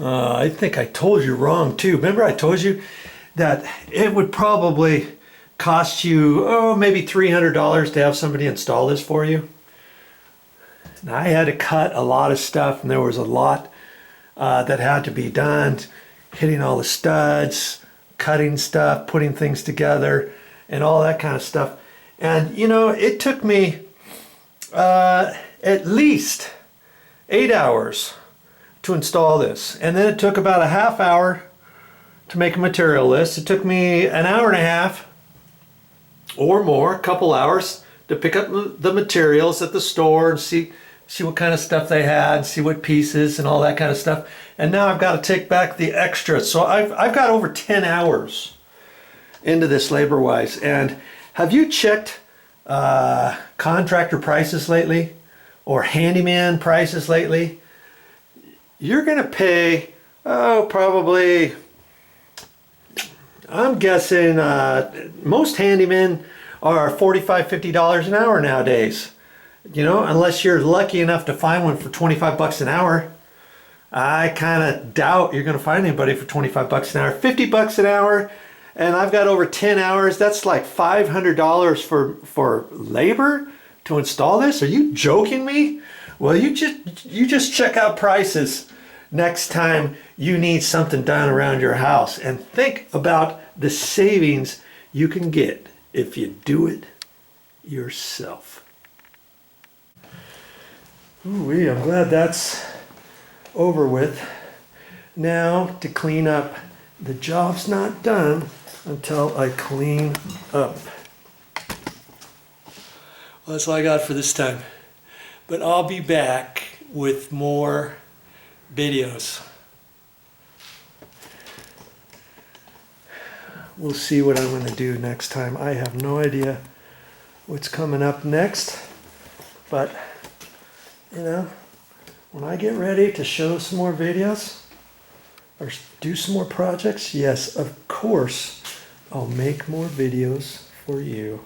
I think I told you wrong too. Remember I told you that it would probably cost you, oh, maybe $300 to have somebody install this for you. And I had to cut a lot of stuff, and there was a lot that had to be done, hitting all the studs, cutting stuff, putting things together, and all that kind of stuff. And you know, it took me at least 8 hours to install this, and then it took about a half hour to make a material list. It took me an hour and a half or more, a couple hours, to pick up the materials at the store and see what kind of stuff they had, see what pieces and all that kind of stuff. And now I've got to take back the extra. So I've got over 10 hours into this labor-wise. And have you checked contractor prices lately or handyman prices lately? You're going to pay, oh, probably, I'm guessing most handymen are $45, $50 an hour nowadays. You know, unless you're lucky enough to find one for 25 bucks an hour. I kind of doubt you're going to find anybody for 25 bucks an hour. 50 bucks an hour, and I've got over 10 hours. That's like $500 for labor to install this. Are you joking me? Well, you just check out prices next time you need something done around your house, and think about the savings you can get if you do it yourself. Ooh-wee, I'm glad that's over with. Now to clean up. The job's not done until I clean up. Well, that's all I got for this time. But I'll be back with more videos. We'll see what I'm going to do next time. I have no idea what's coming up next, but you know, when I get ready to show some more videos or do some more projects, yes, of course, I'll make more videos for you.